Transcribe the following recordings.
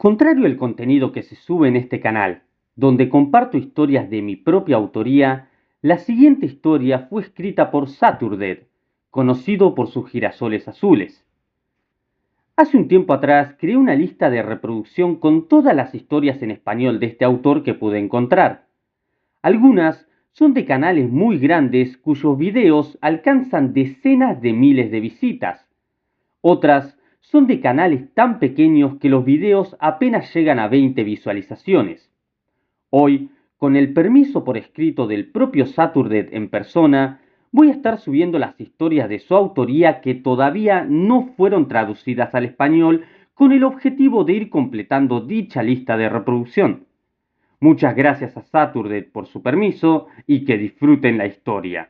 Contrario al contenido que se sube en este canal, donde comparto historias de mi propia autoría, la siguiente historia fue escrita por Saturdead, conocido por sus girasoles azules. Hace un tiempo atrás creé una lista de reproducción con todas las historias en español de este autor que pude encontrar. Algunas son de canales muy grandes cuyos videos alcanzan decenas de miles de visitas. Otras son de canales tan pequeños que los videos apenas llegan a 20 visualizaciones. Hoy, con el permiso por escrito del propio Saturday en persona, voy a estar subiendo las historias de su autoría que todavía no fueron traducidas al español con el objetivo de ir completando dicha lista de reproducción. Muchas gracias a Saturday por su permiso y que disfruten la historia.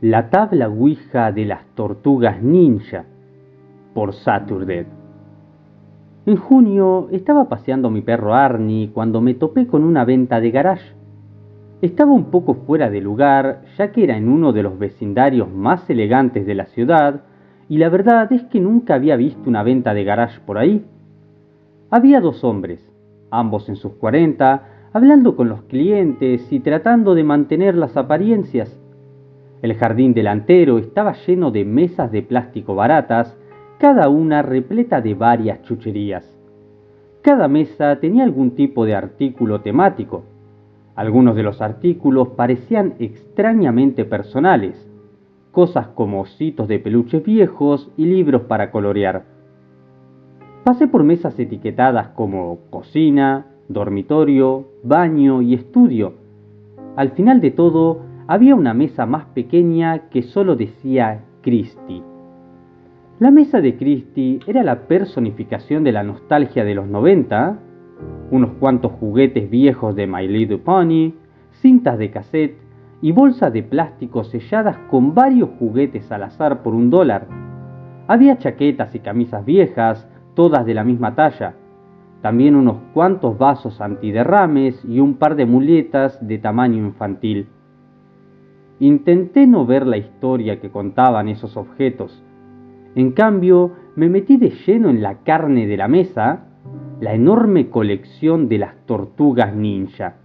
La tabla Ouija de las tortugas ninja, por Saturday. En junio estaba paseando a mi perro Arnie cuando me topé con una venta de garage. Estaba un poco fuera de lugar, ya que era en uno de los vecindarios más elegantes de la ciudad, y la verdad es que nunca había visto una venta de garage por ahí. Había dos hombres, ambos en sus 40, hablando con los clientes y tratando de mantener las apariencias. El jardín delantero estaba lleno de mesas de plástico baratas, cada una repleta de varias chucherías. Cada mesa tenía algún tipo de artículo temático. Algunos de los artículos parecían extrañamente personales, cosas como ositos de peluches viejos y libros para colorear. Pasé por mesas etiquetadas como cocina, dormitorio, baño y estudio. Al final de todo, había una mesa más pequeña que solo decía Christie. La mesa de Christie era la personificación de la nostalgia de los 90, unos cuantos juguetes viejos de My Little Pony, cintas de cassette y bolsas de plástico selladas con varios juguetes al azar por $1. Había chaquetas y camisas viejas, todas de la misma talla. También unos cuantos vasos antiderrames y un par de muletas de tamaño infantil. Intenté no ver la historia que contaban esos objetos. En cambio, me metí de lleno en la carne de la mesa, la enorme colección de las tortugas ninja.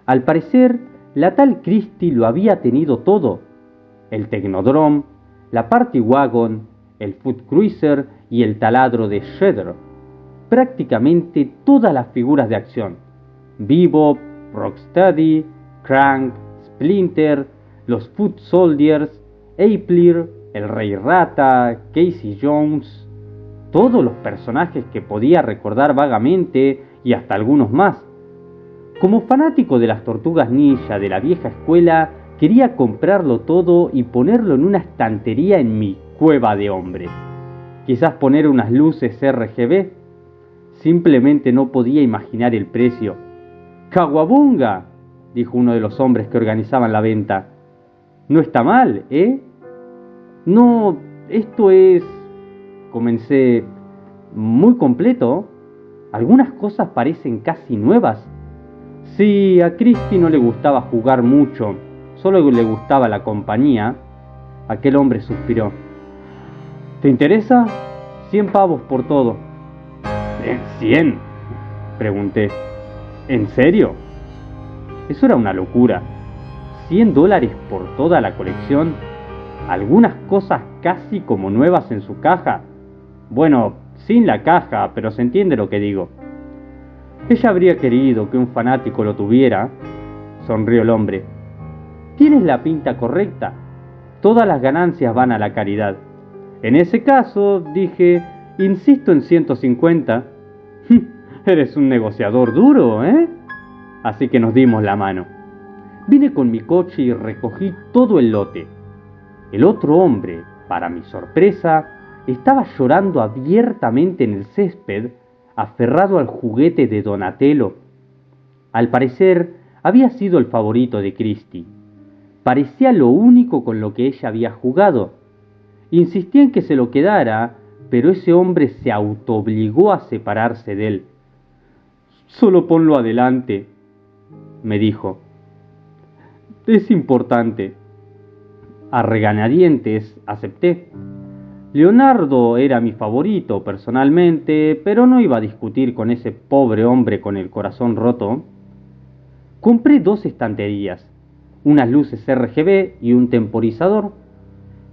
Al parecer, la tal Christie lo había tenido todo: el Technodrome, la Party Wagon, el Food Cruiser y el taladro de Shredder. Prácticamente todas las figuras de acción: Bebop, Rocksteady, Crank, Splinter, los Foot Soldiers, Appler, el Rey Rata, Casey Jones, todos los personajes que podía recordar vagamente y hasta algunos más. Como fanático de las tortugas ninja de la vieja escuela, quería comprarlo todo y ponerlo en una estantería en mi cueva de hombre. Quizás poner unas luces RGB. Simplemente no podía imaginar el precio. ¡Caguabunga!, dijo uno de los hombres que organizaban la venta. No está mal, ¿eh? No, esto es... Comencé. Muy completo. Algunas cosas parecen casi nuevas. Sí, a Christie no le gustaba jugar mucho, solo le gustaba la compañía. Aquel hombre suspiró. ¿Te interesa? 100 pavos por todo. ¿100? Pregunté. ¿En serio? Eso era una locura. $100 por toda la colección. Algunas cosas casi como nuevas en su caja. Bueno, sin la caja, pero se entiende lo que digo. Ella habría querido que un fanático lo tuviera, sonrió el hombre. Tienes la pinta correcta. Todas las ganancias van a la caridad. En ese caso, dije, insisto en 150. Eres un negociador duro, ¿eh? Así que nos dimos la mano. Vine con mi coche y recogí todo el lote. El otro hombre, para mi sorpresa, estaba llorando abiertamente en el césped, aferrado al juguete de Donatello. Al parecer, había sido el favorito de Christie. Parecía lo único con lo que ella había jugado. Insistía en que se lo quedara, pero ese hombre se autoobligó a separarse de él. Solo ponlo adelante, me dijo. Es importante. A regañadientes acepté. Leonardo era mi favorito personalmente, pero no iba a discutir con ese pobre hombre con el corazón roto. Compré 2 estanterías, unas luces RGB y un temporizador.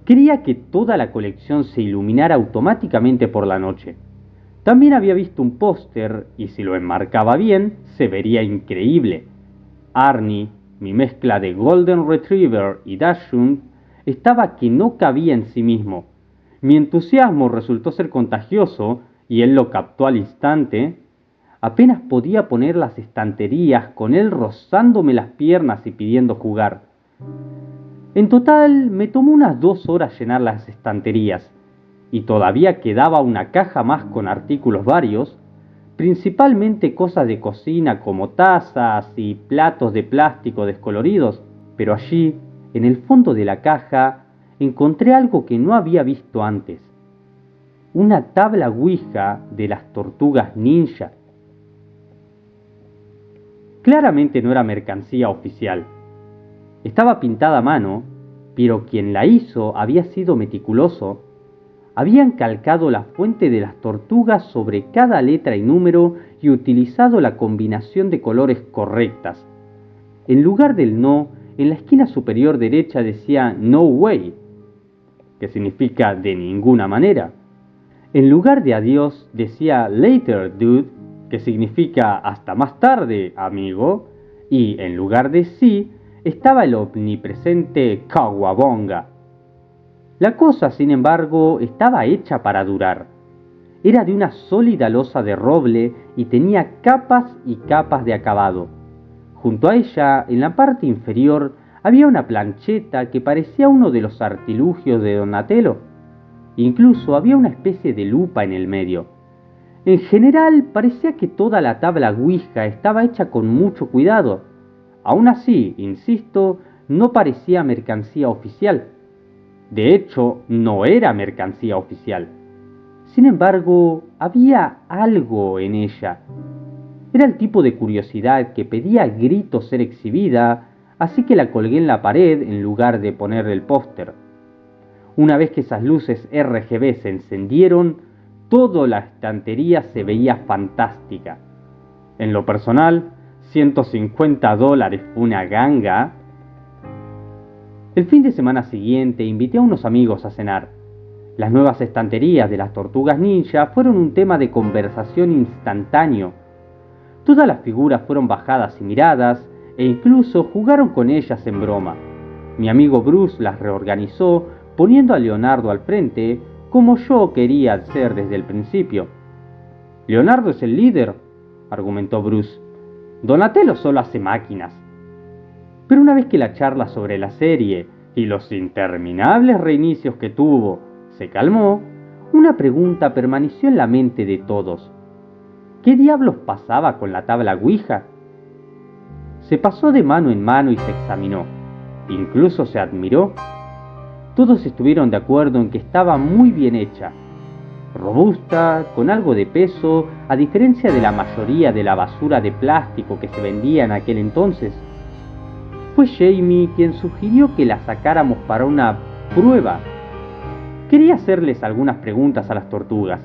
Quería que toda la colección se iluminara automáticamente por la noche. También había visto un póster y si lo enmarcaba bien, se vería increíble. Arnie, mi mezcla de Golden Retriever y Dachshund, estaba que no cabía en sí mismo. Mi entusiasmo resultó ser contagioso y él lo captó al instante. Apenas podía poner las estanterías con él rozándome las piernas y pidiendo jugar. En total me tomó unas 2 horas llenar las estanterías y todavía quedaba una caja más con artículos varios, principalmente cosas de cocina como tazas y platos de plástico descoloridos, pero allí, en el fondo de la caja, encontré algo que no había visto antes. Una tabla Ouija de las tortugas ninja. Claramente no era mercancía oficial. Estaba pintada a mano, pero quien la hizo había sido meticuloso. Habían calcado la fuente de las tortugas sobre cada letra y número y utilizado la combinación de colores correctas. En lugar del no, en la esquina superior derecha decía "No way", que significa de ninguna manera. En lugar de adiós decía "Later, dude", que significa hasta más tarde, amigo. Y en lugar de sí, estaba el omnipresente "Cowabunga". La cosa, sin embargo, estaba hecha para durar. Era de una sólida losa de roble y tenía capas y capas de acabado. Junto a ella, en la parte inferior, había una plancheta que parecía uno de los artilugios de Donatello. Incluso había una especie de lupa en el medio. En general, parecía que toda la tabla Ouija estaba hecha con mucho cuidado. Aún así, insisto, no parecía mercancía oficial. De hecho, no era mercancía oficial. Sin embargo, había algo en ella. Era el tipo de curiosidad que pedía a gritos ser exhibida, así que la colgué en la pared en lugar de poner el póster. Una vez que esas luces RGB se encendieron, toda la estantería se veía fantástica. En lo personal, $150 fue una ganga. El fin de semana siguiente invité a unos amigos a cenar. Las nuevas estanterías de las tortugas ninja fueron un tema de conversación instantáneo. Todas las figuras fueron bajadas y miradas, e incluso jugaron con ellas en broma. Mi amigo Bruce las reorganizó, poniendo a Leonardo al frente, como yo quería hacer desde el principio. Leonardo es el líder, argumentó Bruce. Donatello solo hace máquinas. Pero una vez que la charla sobre la serie y los interminables reinicios que tuvo se calmó, una pregunta permaneció en la mente de todos. ¿Qué diablos pasaba con la tabla Ouija? Se pasó de mano en mano y se examinó. Incluso se admiró. Todos estuvieron de acuerdo en que estaba muy bien hecha. Robusta, con algo de peso, a diferencia de la mayoría de la basura de plástico que se vendía en aquel entonces. Fue Jamie quien sugirió que la sacáramos para una prueba. Quería hacerles algunas preguntas a las tortugas.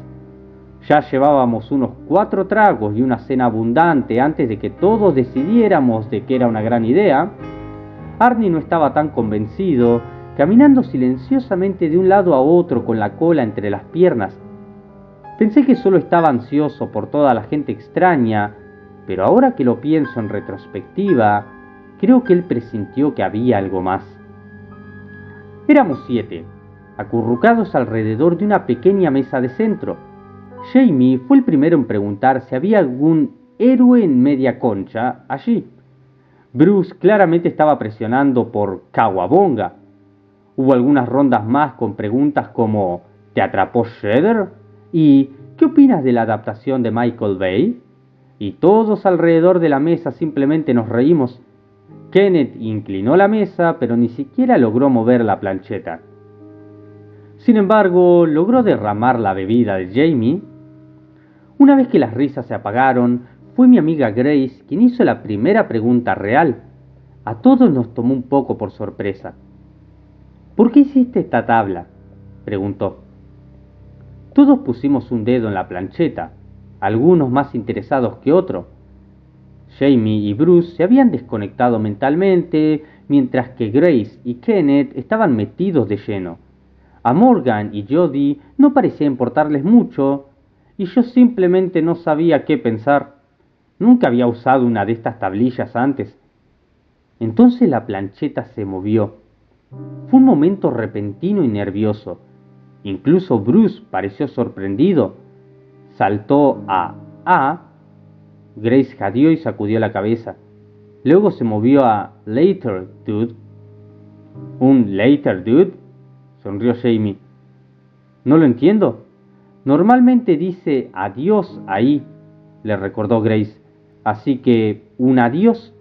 Ya llevábamos unos 4 tragos y una cena abundante antes de que todos decidiéramos de que era una gran idea. Arnie no estaba tan convencido, caminando silenciosamente de un lado a otro con la cola entre las piernas. Pensé que solo estaba ansioso por toda la gente extraña, pero ahora que lo pienso en retrospectiva, creo que él presintió que había algo más. Éramos 7, acurrucados alrededor de una pequeña mesa de centro. Jamie fue el primero en preguntar si había algún héroe en media concha allí. Bruce claramente estaba presionando por Cowabunga. Hubo algunas rondas más con preguntas como ¿te atrapó Shredder? ¿Y qué opinas de la adaptación de Michael Bay? Y todos alrededor de la mesa simplemente nos reímos. Kenneth inclinó la mesa, pero ni siquiera logró mover la plancheta. Sin embargo, logró derramar la bebida de Jamie. Una vez que las risas se apagaron, fue mi amiga Grace quien hizo la primera pregunta real. A todos nos tomó un poco por sorpresa. ¿Por qué hiciste esta tabla?, preguntó. Todos pusimos un dedo en la plancheta, algunos más interesados que otros. Jamie y Bruce se habían desconectado mentalmente, mientras que Grace y Kenneth estaban metidos de lleno. A Morgan y Jody no parecía importarles mucho, y yo simplemente no sabía qué pensar. Nunca había usado una de estas tablillas antes. Entonces la plancheta se movió. Fue un momento repentino y nervioso. Incluso Bruce pareció sorprendido. Saltó a A. Grace jadeó y sacudió la cabeza. Luego se movió a Later, dude. ¿Un later, dude? Sonrió Jamie. No lo entiendo. Normalmente dice adiós ahí, le recordó Grace. Así que, ¿un adiós?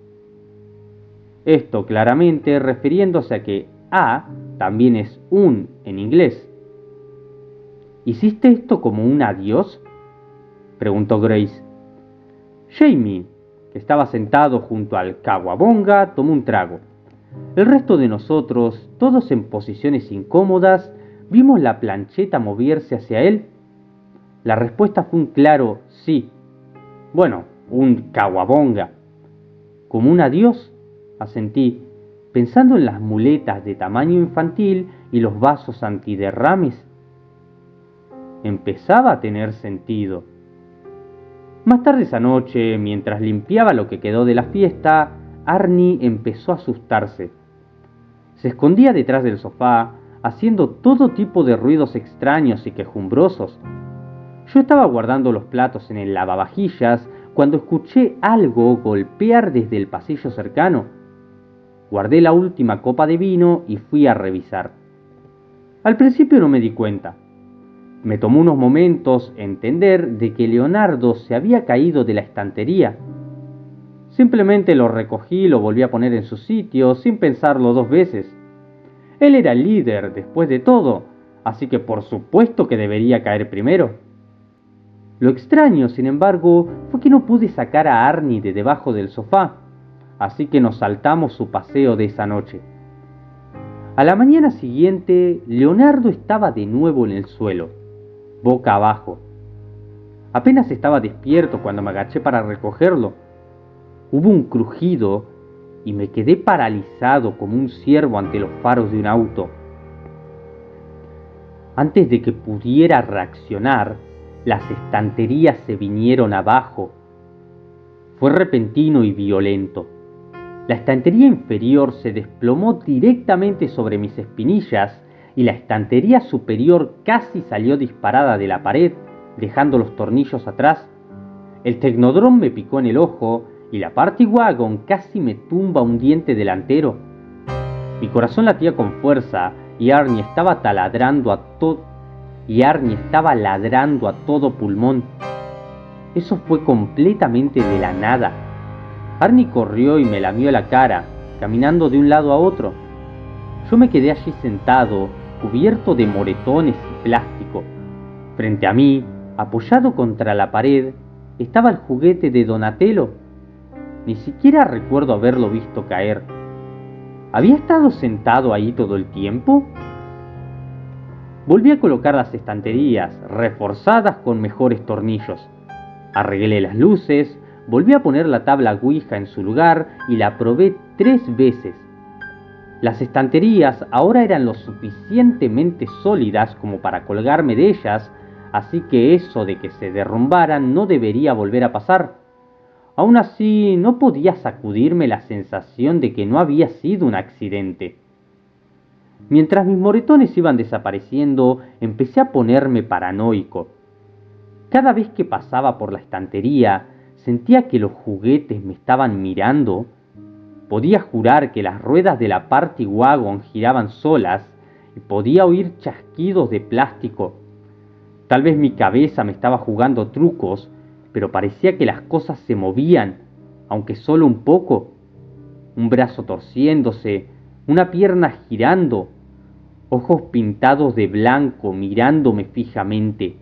Esto claramente refiriéndose a que A también es un en inglés. ¿Hiciste esto como un adiós?, preguntó Grace. Jamie, que estaba sentado junto al caguabonga, tomó un trago. El resto de nosotros, todos en posiciones incómodas, vimos la plancheta moverse hacia él. La respuesta fue un claro sí. Bueno, un caguabonga. ¿Como un adiós?, asentí, pensando en las muletas de tamaño infantil y los vasos antiderrames. Empezaba a tener sentido. Más tarde esa noche, mientras limpiaba lo que quedó de la fiesta, Arnie empezó a asustarse. Se escondía detrás del sofá, haciendo todo tipo de ruidos extraños y quejumbrosos. Yo estaba guardando los platos en el lavavajillas cuando escuché algo golpear desde el pasillo cercano. Guardé la última copa de vino y fui a revisar. Al principio no me di cuenta. Me tomó unos momentos entender de que Leonardo se había caído de la estantería. Simplemente lo recogí y lo volví a poner en su sitio sin pensarlo dos veces. Él era el líder, después de todo, así que por supuesto que debería caer primero. Lo extraño, sin embargo, fue que no pude sacar a Arnie de debajo del sofá, así que nos saltamos su paseo de esa noche. A la mañana siguiente, Leonardo estaba de nuevo en el suelo, boca abajo. Apenas estaba despierto cuando me agaché para recogerlo. Hubo un crujido y me quedé paralizado como un ciervo ante los faros de un auto. Antes de que pudiera reaccionar, las estanterías se vinieron abajo. Fue repentino y violento. La estantería inferior se desplomó directamente sobre mis espinillas y la estantería superior casi salió disparada de la pared, dejando los tornillos atrás. El Technodrome me picó en el ojo y la Party Wagon casi me tumba un diente delantero. Mi corazón latía con fuerza y Arnie estaba ladrando a todo pulmón. Eso fue completamente de la nada. Arnie corrió y me lamió la cara, caminando de un lado a otro. Yo me quedé allí sentado, cubierto de moretones y plástico. Frente a mí, apoyado contra la pared, estaba el juguete de Donatello. Ni siquiera recuerdo haberlo visto caer. ¿Había estado sentado ahí todo el tiempo? Volví a colocar las estanterías, reforzadas con mejores tornillos. Arreglé las luces, volví a poner la tabla Ouija en su lugar y la probé 3 veces. Las estanterías ahora eran lo suficientemente sólidas como para colgarme de ellas, así que eso de que se derrumbaran no debería volver a pasar. Aún así, no podía sacudirme la sensación de que no había sido un accidente. Mientras mis moretones iban desapareciendo, empecé a ponerme paranoico. Cada vez que pasaba por la estantería, sentía que los juguetes me estaban mirando. Podía jurar que las ruedas de la Party Wagon giraban solas y podía oír chasquidos de plástico. Tal vez mi cabeza me estaba jugando trucos, pero parecía que las cosas se movían, aunque solo un poco. Un brazo torciéndose, una pierna girando, ojos pintados de blanco mirándome fijamente.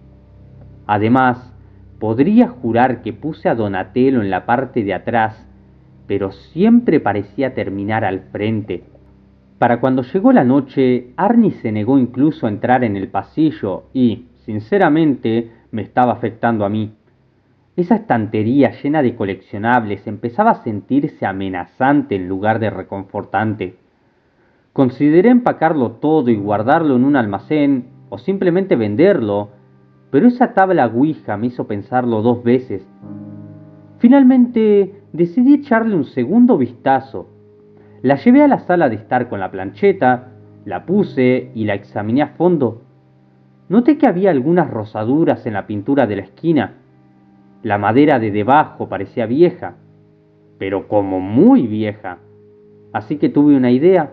Además, podría jurar que puse a Donatello en la parte de atrás, pero siempre parecía terminar al frente. Para cuando llegó la noche, Arnie se negó incluso a entrar en el pasillo y, sinceramente me estaba afectando a mí. Esa estantería llena de coleccionables empezaba a sentirse amenazante en lugar de reconfortante. Consideré empacarlo todo y guardarlo en un almacén o simplemente venderlo, pero esa tabla Ouija me hizo pensarlo 2 veces. Finalmente decidí echarle un segundo vistazo. La llevé a la sala de estar con la plancheta, la puse y la examiné a fondo. Noté que había algunas rosaduras en la pintura de la esquina. La madera de debajo parecía vieja, pero como muy vieja. Así que tuve una idea.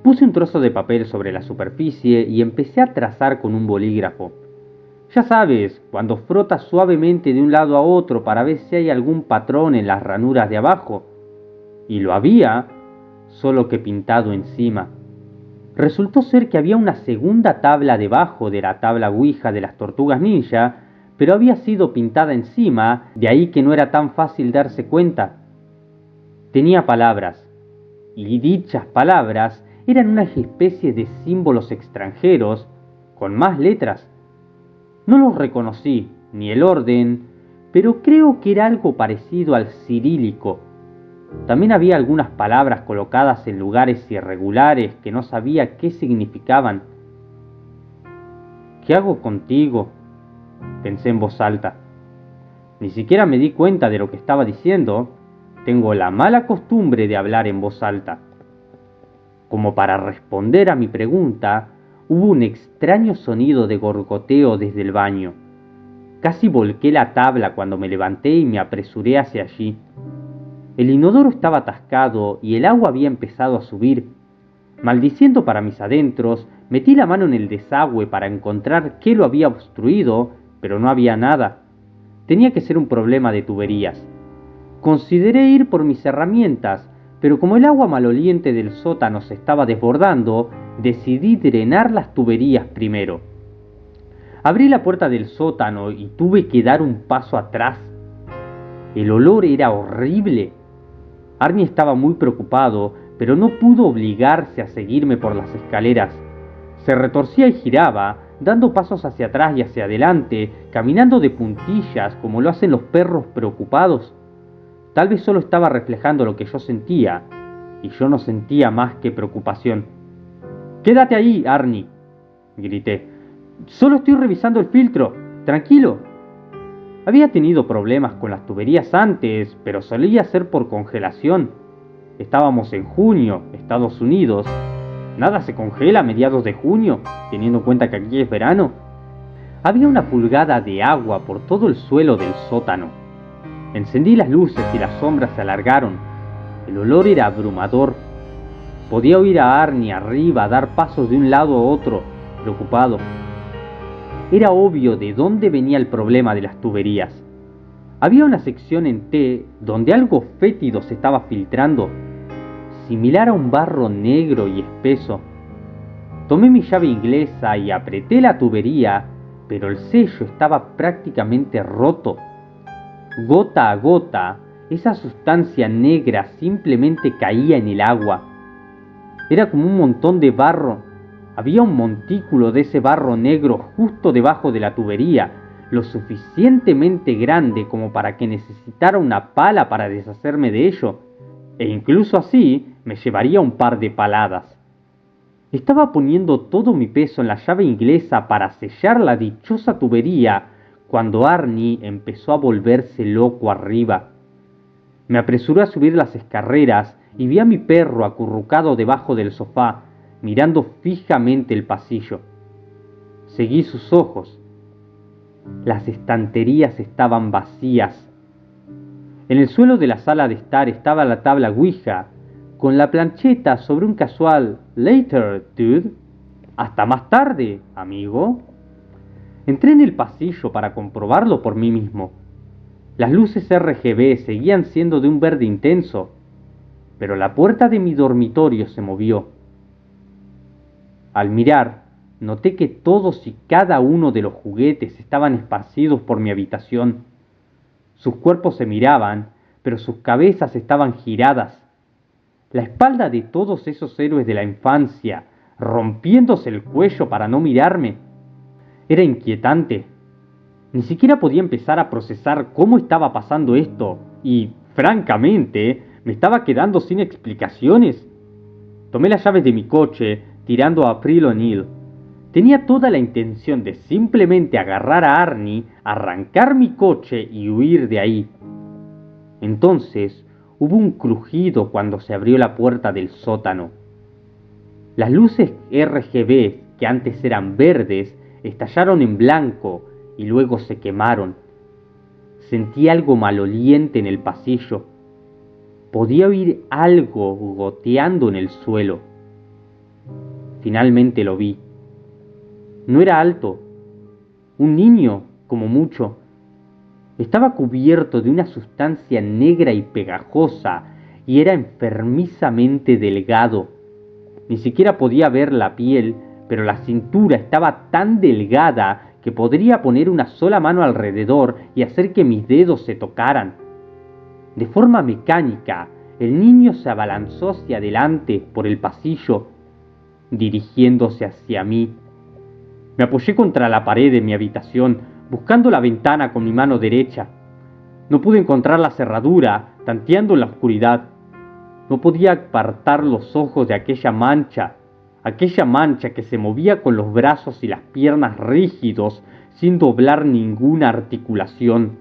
Puse un trozo de papel sobre la superficie y empecé a trazar con un bolígrafo. Ya sabes, cuando frotas suavemente de un lado a otro para ver si hay algún patrón en las ranuras de abajo. Y lo había, solo que pintado encima. Resultó ser que había una segunda tabla debajo de la tabla Ouija de las tortugas ninja, pero había sido pintada encima, de ahí que no era tan fácil darse cuenta. Tenía palabras, y dichas palabras eran una especie de símbolos extranjeros, con más letras. No los reconocí, ni el orden, pero creo que era algo parecido al cirílico. También había algunas palabras colocadas en lugares irregulares que no sabía qué significaban. ¿Qué hago contigo?, pensé en voz alta. Ni siquiera me di cuenta de lo que estaba diciendo. Tengo la mala costumbre de hablar en voz alta. Como para responder a mi pregunta, hubo un extraño sonido de gorgoteo desde el baño. Casi volqué la tabla cuando me levanté y me apresuré hacia allí. El inodoro estaba atascado y el agua había empezado a subir. Maldiciendo para mis adentros, metí la mano en el desagüe para encontrar qué lo había obstruido, pero no había nada. Tenía que ser un problema de tuberías. Consideré ir por mis herramientas, pero como el agua maloliente del sótano se estaba desbordando, decidí drenar las tuberías primero. Abrí la puerta del sótano y tuve que dar un paso atrás. El olor era horrible. Arnie estaba muy preocupado, pero no pudo obligarse a seguirme por las escaleras. Se retorcía y giraba, dando pasos hacia atrás y hacia adelante, caminando de puntillas como lo hacen los perros preocupados. Tal vez solo estaba reflejando lo que yo sentía, y yo no sentía más que preocupación. «¡Quédate ahí, Arnie!», grité. «Solo estoy revisando el filtro. Tranquilo». Había tenido problemas con las tuberías antes, pero solía ser por congelación. Estábamos en junio, Estados Unidos. ¿Nada se congela a mediados de junio, teniendo en cuenta que aquí es verano? Había una pulgada de agua por todo el suelo del sótano. Encendí las luces y las sombras se alargaron. El olor era abrumador. Podía oír a Arnie arriba dar pasos de un lado a otro, preocupado. Era obvio de dónde venía el problema de las tuberías. Había una sección en T donde algo fétido se estaba filtrando, similar a un barro negro y espeso. Tomé mi llave inglesa y apreté la tubería, pero el sello estaba prácticamente roto. Gota a gota, esa sustancia negra simplemente caía en el agua. Era como un montón de barro. Había un montículo de ese barro negro justo debajo de la tubería, lo suficientemente grande como para que necesitara una pala para deshacerme de ello, e incluso así me llevaría un par de paladas. Estaba poniendo todo mi peso en la llave inglesa para sellar la dichosa tubería cuando Arnie empezó a volverse loco arriba. Me apresuré a subir las escaleras y vi a mi perro acurrucado debajo del sofá, mirando fijamente el pasillo. Seguí sus ojos. Las estanterías estaban vacías. En el suelo de la sala de estar estaba la tabla Ouija, con la plancheta sobre un casual «Later, dude». «Hasta más tarde, amigo». Entré en el pasillo para comprobarlo por mí mismo. Las luces RGB seguían siendo de un verde intenso, pero la puerta de mi dormitorio se movió. Al mirar, noté que todos y cada uno de los juguetes estaban esparcidos por mi habitación. Sus cuerpos se miraban, pero sus cabezas estaban giradas. La espalda de todos esos héroes de la infancia, rompiéndose el cuello para no mirarme. Era inquietante. Ni siquiera podía empezar a procesar cómo estaba pasando esto y, francamente, me estaba quedando sin explicaciones. Tomé las llaves de mi coche, tirando a April O'Neil. Tenía toda la intención de simplemente agarrar a Arnie, arrancar mi coche y huir de ahí. Entonces hubo un crujido cuando se abrió la puerta del sótano. Las luces RGB, que antes eran verdes, estallaron en blanco y luego se quemaron. Sentí algo maloliente en el pasillo. Podía oír algo goteando en el suelo. Finalmente lo vi. No era alto. Un niño, como mucho. Estaba cubierto de una sustancia negra y pegajosa y era enfermizamente delgado. Ni siquiera podía ver la piel, pero la cintura estaba tan delgada que podría poner una sola mano alrededor y hacer que mis dedos se tocaran. De forma mecánica, el niño se abalanzó hacia adelante por el pasillo, dirigiéndose hacia mí. Me apoyé contra la pared de mi habitación, buscando la ventana con mi mano derecha. No pude encontrar la cerradura, tanteando en la oscuridad. No podía apartar los ojos de aquella mancha que se movía con los brazos y las piernas rígidos, sin doblar ninguna articulación.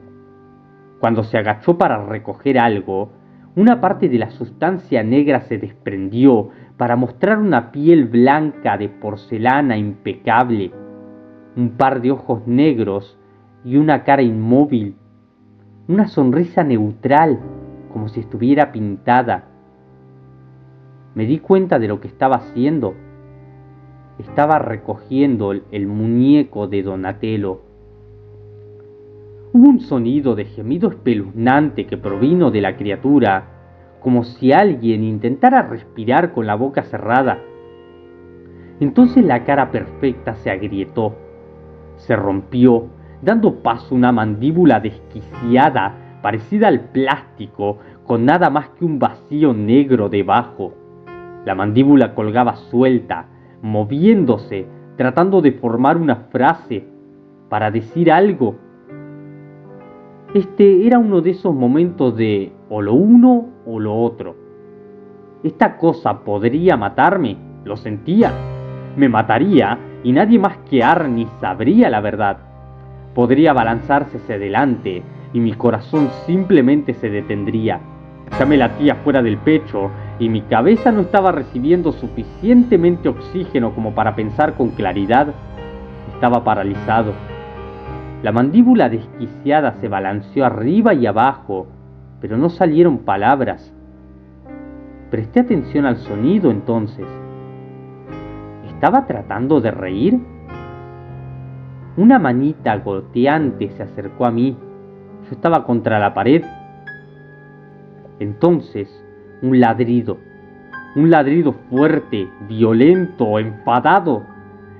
Cuando se agachó para recoger algo, una parte de la sustancia negra se desprendió para mostrar una piel blanca de porcelana impecable, un par de ojos negros y una cara inmóvil, una sonrisa neutral, como si estuviera pintada. Me di cuenta de lo que estaba haciendo. Estaba recogiendo el muñeco de Donatello. Hubo un sonido de gemido espeluznante que provino de la criatura, como si alguien intentara respirar con la boca cerrada. Entonces la cara perfecta se agrietó, se rompió, dando paso a una mandíbula desquiciada, parecida al plástico, con nada más que un vacío negro debajo. La mandíbula colgaba suelta, moviéndose, tratando de formar una frase, para decir algo. Este era uno de esos momentos de o lo uno o lo otro. Esta cosa podría matarme, lo sentía. Me mataría y nadie más que Arnie sabría la verdad. Podría abalanzarse hacia adelante y mi corazón simplemente se detendría. Ya me latía fuera del pecho y mi cabeza no estaba recibiendo suficientemente oxígeno como para pensar con claridad. Estaba paralizado. La mandíbula desquiciada se balanceó arriba y abajo, pero no salieron palabras. Presté atención al sonido entonces. ¿Estaba tratando de reír? Una manita goteante se acercó a mí. Yo estaba contra la pared. Entonces, un ladrido fuerte, violento, enfadado.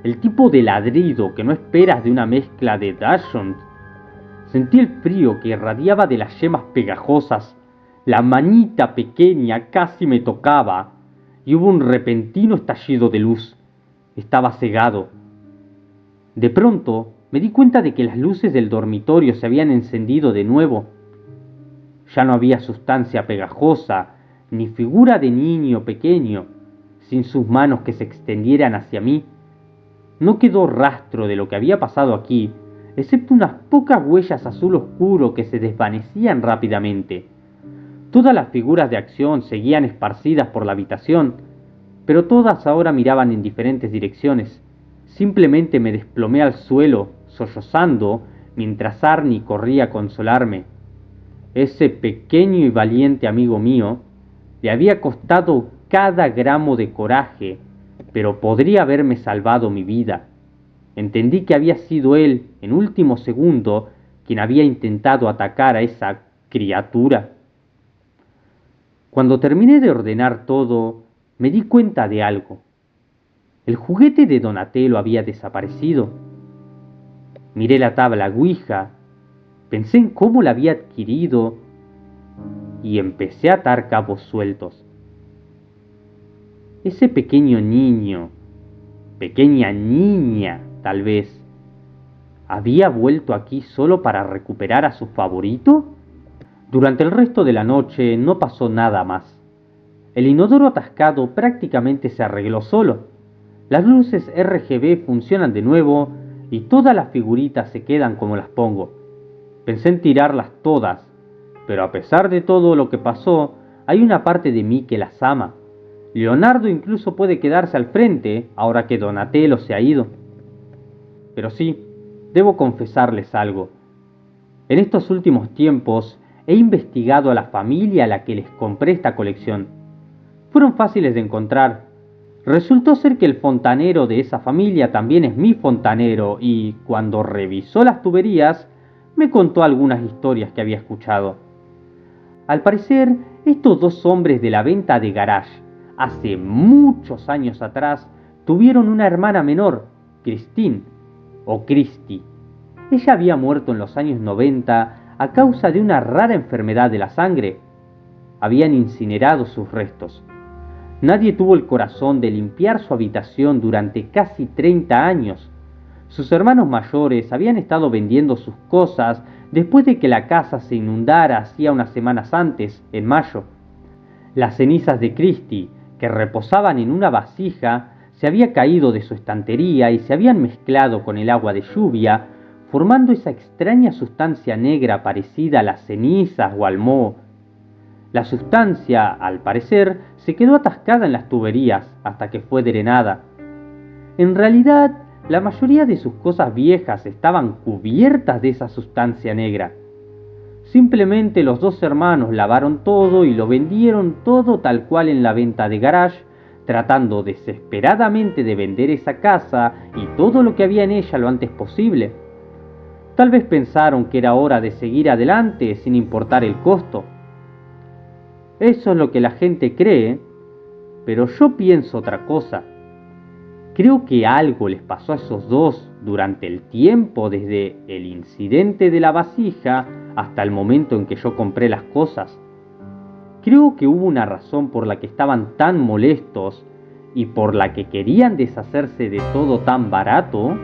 El tipo de ladrido que no esperas de una mezcla de Dachshund. Sentí el frío que irradiaba de las yemas pegajosas. La manita pequeña casi me tocaba y hubo un repentino estallido de luz. Estaba cegado. De pronto me di cuenta de que las luces del dormitorio se habían encendido de nuevo. Ya no había sustancia pegajosa, ni figura de niño pequeño, sin sus manos que se extendieran hacia mí. No quedó rastro de lo que había pasado aquí, excepto unas pocas huellas azul oscuro que se desvanecían rápidamente. Todas las figuras de acción seguían esparcidas por la habitación, pero todas ahora miraban en diferentes direcciones. Simplemente me desplomé al suelo, sollozando, mientras Arnie corría a consolarme. Ese pequeño y valiente amigo mío le había costado cada gramo de coraje, pero podría haberme salvado mi vida. Entendí que había sido él, en último segundo, quien había intentado atacar a esa criatura. Cuando terminé de ordenar todo, me di cuenta de algo. El juguete de Donatello había desaparecido. Miré la tabla Ouija, pensé en cómo la había adquirido y empecé a atar cabos sueltos. Ese pequeño niño, pequeña niña tal vez, ¿Había vuelto aquí solo para recuperar a su favorito? Durante el resto de la noche no pasó nada más. El inodoro atascado prácticamente se arregló solo. Las luces RGB funcionan de nuevo y todas las figuritas se quedan como las pongo. Pensé en tirarlas todas, pero a pesar de todo lo que pasó, hay una parte de mí que las ama. Leonardo incluso puede quedarse al frente ahora que Donatello se ha ido. Pero sí, debo confesarles algo. En estos últimos tiempos he investigado a la familia a la que les compré esta colección. Fueron fáciles de encontrar. Resultó ser que el fontanero de esa familia también es mi fontanero y, cuando revisó las tuberías, me contó algunas historias que había escuchado. Al parecer, estos dos hombres de la venta de garage, hace muchos años atrás, tuvieron una hermana menor, Christine, o Christy. Ella había muerto en los años 90 a causa de una rara enfermedad de la sangre. Habían incinerado sus restos. Nadie tuvo el corazón de limpiar su habitación durante casi 30 años. Sus hermanos mayores habían estado vendiendo sus cosas después de que la casa se inundara hacía unas semanas antes, en mayo. Las cenizas de Christy, que reposaban en una vasija, se había caído de su estantería y se habían mezclado con el agua de lluvia, formando esa extraña sustancia negra parecida a las cenizas o al moho. La sustancia, al parecer, se quedó atascada en las tuberías hasta que fue drenada. En realidad, la mayoría de sus cosas viejas estaban cubiertas de esa sustancia negra. Simplemente los dos hermanos lavaron todo y lo vendieron todo tal cual en la venta de garage, tratando desesperadamente de vender esa casa y todo lo que había en ella lo antes posible. Tal vez pensaron que era hora de seguir adelante sin importar el costo. Eso es lo que la gente cree, pero yo pienso otra cosa. Creo que algo les pasó a esos dos durante el tiempo desde el incidente de la vasija hasta el momento en que yo compré las cosas. Creo que hubo una razón por la que estaban tan molestos y por la que querían deshacerse de todo tan barato.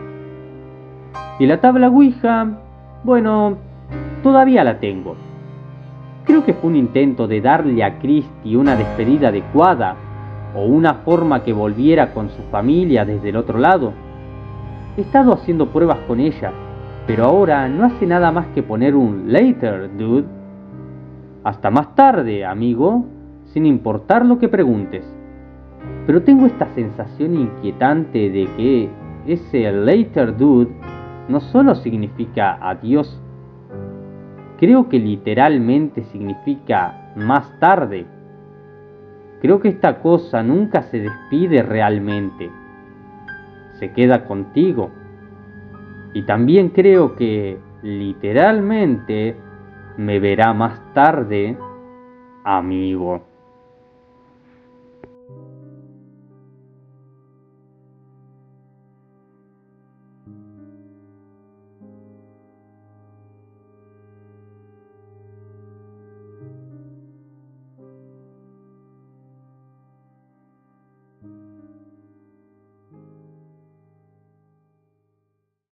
Y la tabla Ouija, bueno, todavía la tengo. Creo que fue un intento de darle a Christy una despedida adecuada o una forma que volviera con su familia desde el otro lado. He estado haciendo pruebas con ella, pero ahora no hace nada más que poner un later, dude. Hasta más tarde, amigo, sin importar lo que preguntes. Pero tengo esta sensación inquietante de que ese later, dude, no solo significa adiós. Creo que literalmente significa más tarde. Creo que esta cosa nunca se despide realmente. Se queda contigo. Y también creo que literalmente me verá más tarde, amigo.